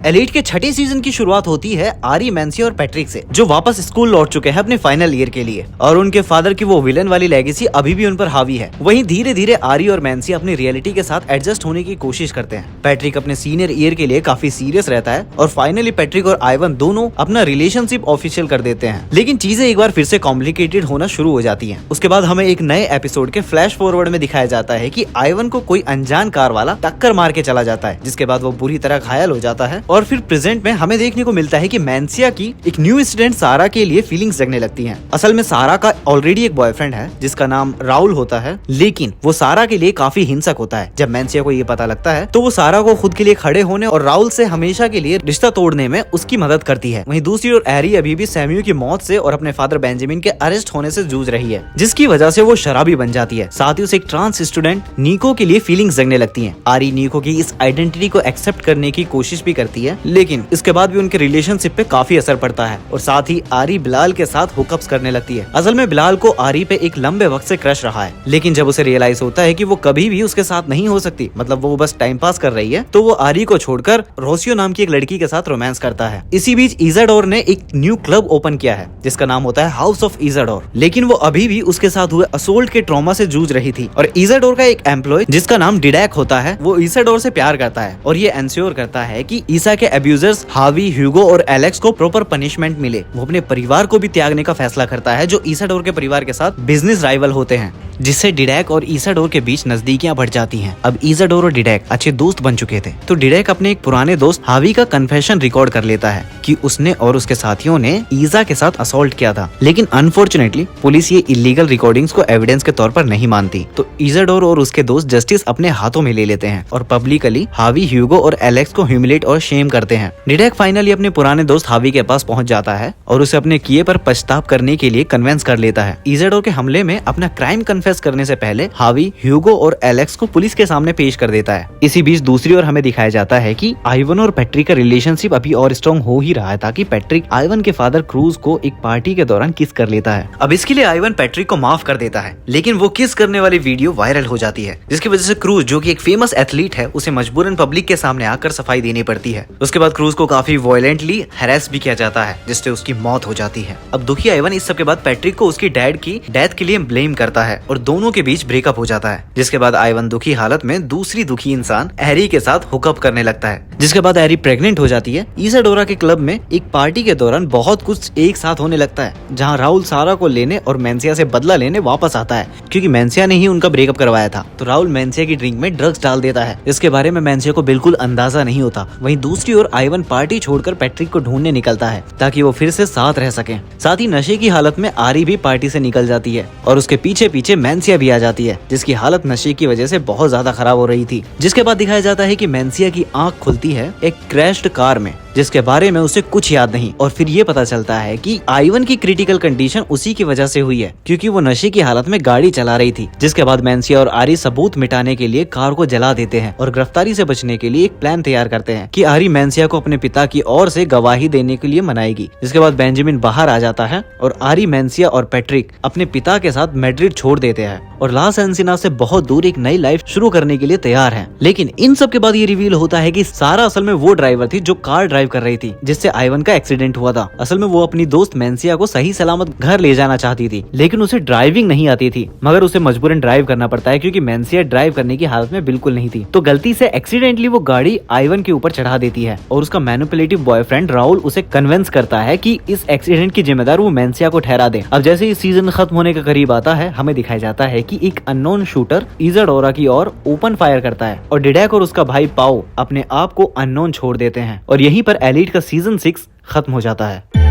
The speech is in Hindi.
एलीट के छठे सीजन की शुरुआत होती है आरी, मैंसिया और पैट्रिक से, जो वापस स्कूल लौट चुके हैं अपने फाइनल ईयर के लिए, और उनके फादर की वो विलन वाली लेगेसी अभी भी उन पर हावी है। वहीं धीरे धीरे आरी और मैंसिया अपनी रियलिटी के साथ एडजस्ट होने की कोशिश करते हैं। पैट्रिक अपने सीनियर ईयर के लिए काफी सीरियस रहता है और फाइनली पैट्रिक और आइवन दोनों अपना रिलेशनशिप ऑफिशियल कर देते हैं। लेकिन चीजें एक बार फिर से कॉम्प्लिकेटेड होना शुरू हो जाती है। उसके बाद हमें एक नए एपिसोड के फ्लैश फॉरवर्ड में दिखाया जाता है कि आइवन को कोई अनजान कार वाला टक्कर मार के चला जाता है, जिसके बाद वो बुरी तरह घायल हो जाता है। और फिर प्रेजेंट में हमें देखने को मिलता है कि मैंसिया की एक न्यू स्टूडेंट सारा के लिए फीलिंग्स जगने लगती हैं। असल में सारा का ऑलरेडी एक बॉयफ्रेंड है जिसका नाम राहुल होता है, लेकिन वो सारा के लिए काफी हिंसक होता है। जब मैंसिया को ये पता लगता है तो वो सारा को खुद के लिए खड़े होने और राहुल से हमेशा के लिए रिश्ता तोड़ने में उसकी मदद करती है। वहीं दूसरी ओर एरी अभी भी सैम्यू की मौत से और अपने फादर बेंजामिन के अरेस्ट होने से जूझ रही है, जिसकी वजह से वो शराबी बन जाती है। साथ ही उसे एक ट्रांस स्टूडेंट निको के लिए फीलिंग्स जगने लगती हैं। आरी निको की इस आइडेंटिटी को एक्सेप्ट करने की कोशिश भी करती है, लेकिन इसके बाद भी उनके रिलेशनशिप पे काफी असर पड़ता है और साथ ही आरी बिलाल के साथ हुकअप्स करने लगती है। असल में बिलाल को आरी पे एक लंबे वक्त से क्रश रहा है, लेकिन जब उसे रियलाइज होता है कि वो कभी भी उसके साथ नहीं हो सकती, मतलब वो बस टाइम पास कर रही है, तो वो आरी को छोड़कर रोसियो नाम की एक लड़की के साथ रोमांस करता है। इसी बीच इजाडोर ने एक न्यू क्लब ओपन किया है जिसका नाम होता है हाउस ऑफ इजाडोर, लेकिन वो अभी भी उसके साथ हुए असोल्ट के ट्रॉमा से जूझ रही थी। और इजाडोर का एक एम्प्लॉय जिसका नाम डिडैक होता है, वो इजाडोर से प्यार करता है और ये एंश्योर करता है कि ईसा के अब्यूजर्स हावी, ह्यूगो और एलेक्स को प्रॉपर पनिशमेंट मिले। वो अपने परिवार को भी त्यागने का फैसला करता है जो इसाडोर के परिवार के साथ बिजनेस राइवल होते हैं, जिससे डिडैक और इसाडोर के बीच नजदीकियां बढ़ जाती हैं। अब इसाडोर और डिडैक अच्छे दोस्त बन चुके थे, तो डिडैक अपने एक पुराने दोस्त हावी का कन्फेशन रिकॉर्ड कर लेता है कि उसने और उसके साथियों ने ईसा के साथ असॉल्ट किया था। लेकिन अनफॉर्चुनेटली पुलिस ये इलीगल रिकॉर्डिंग्स को एविडेंस के तौर पर नहीं मानती, तो इसाडोर और उसके दोस्त जस्टिस अपने हाथों में ले लेते हैं और पब्लिकली हावी, ह्यूगो और एलेक्स को ह्यूमिलेट और शेम करते हैं। डिडैक फाइनली अपने पुराने दोस्त हावी के पास पहुंच जाता है और उसे अपने किए पर पछतावा करने के लिए कन्विंस कर लेता है। इसाडोर के हमले में अपना क्राइम कन्फेस करने से पहले हावी, ह्यूगो और एलेक्स को पुलिस के सामने पेश कर देता है। इसी बीच दूसरी ओर हमें दिखाया जाता है कि आइवन और पैट्रिक का रिलेशनशिप अभी और स्ट्रॉन्ग हो ही रहा है, ताकि पैट्रिक आइवन के फादर क्रूज को एक पार्टी के दौरान किस कर लेता है। अब इसके लिए आइवन पैट्रिक को माफ कर देता है, लेकिन वो किस करने वाली वीडियो वायरल हो जाती है, जिसकी वजह से क्रूज, जो कि एक फेमस एथलीट है, उसे मजबूरन पब्लिक के सामने आकर सफाई देनी पड़ती है। उसके बाद क्रूज को काफी वायलेंटली हैरेस भी किया जाता है, जिससे उसकी मौत हो जाती है। अब दुखी आइवन इस सब के बाद पैट्रिक को उसकी डैड की डेथ के लिए ब्लेम करता है और दोनों के बीच ब्रेकअप हो जाता है। जिसके बाद आइवन दुखी हालत में दूसरी दुखी इंसान एरी के साथ हुकअप करने लगता है, जिसके बाद एरी प्रेग्नेंट हो जाती है। इसाडोरा के क्लब में एक पार्टी के दौरान बहुत कुछ एक साथ होने लगता है, जहां राहुल सारा को लेने और मैंसिया से बदला लेने वापस आता है, क्योंकि मैंसिया ने ही उनका ब्रेकअप करवाया था। तो राहुल मैंसिया की ड्रिंक में ड्रग्स डाल देता है, इसके बारे में मैंसिया को बिल्कुल अंदाजा नहीं होता। वहीं दूसरी ओर आइवन पार्टी छोड़कर पैट्रिक को ढूंढने निकलता है ताकि वो फिर से साथ रह सके। साथ ही नशे की हालत में आरी भी पार्टी से निकल जाती है और उसके पीछे पीछे मैंसिया भी आ जाती है, जिसकी हालत नशे की वजह से बहुत ज्यादा खराब हो रही थी। जिसके बाद दिखाया जाता है कि मैंसिया की आंख खुलती है एक क्रैश्ड कार में, जिसके बारे में उसे कुछ याद नहीं, और फिर ये पता चलता है कि आइवन की क्रिटिकल कंडीशन उसी की वजह से हुई है, क्योंकि वो नशे की हालत में गाड़ी चला रही थी। जिसके बाद मैंसिया और आरी सबूत मिटाने के लिए कार को जला देते हैं और गिरफ्तारी से बचने के लिए एक प्लान तैयार करते हैं कि आरी मैंसिया को अपने पिता की ओर से गवाही देने के लिए मनाएगी। जिसके बाद बेंजामिन बाहर आ जाता है और आरी, मैंसिया और पैट्रिक अपने पिता के साथ मैड्रिड छोड़ देते हैं और लास एंसिनास से बहुत दूर एक नई लाइफ शुरू करने के लिए तैयार हैं। लेकिन इन सब के बाद ये रिवील होता है कि सारा असल में वो ड्राइवर थी जो कार ड्राइव कर रही थी, जिससे आइवन का एक्सीडेंट हुआ था। असल में वो अपनी दोस्त मैंसिया को सही सलामत घर ले जाना चाहती थी, लेकिन उसे ड्राइविंग नहीं आती थी, मगर उसे मजबूरन ड्राइव करना पड़ता है क्योंकि मैंसिया ड्राइव करने की हालत में बिल्कुल नहीं थी। तो गलती से एक्सीडेंटली वो गाड़ी आइवन के ऊपर चढ़ा देती है और उसका मैनिपुलेटिव बॉयफ्रेंड राहुल उसे कन्विंस करता है कि इस एक्सीडेंट की जिम्मेदार वो मैंसिया को ठहरा दे। अब जैसे ही सीजन खत्म होने के करीब आता है, हमें दिखाया जाता है कि एक अननोन शूटर इसाडोरा की ओर ओपन फायर करता है और डिडैक और उसका भाई पाओ अपने आप को अननोन छोड़ देते हैं और यहीं पर एलीट का सीजन 6 खत्म हो जाता है।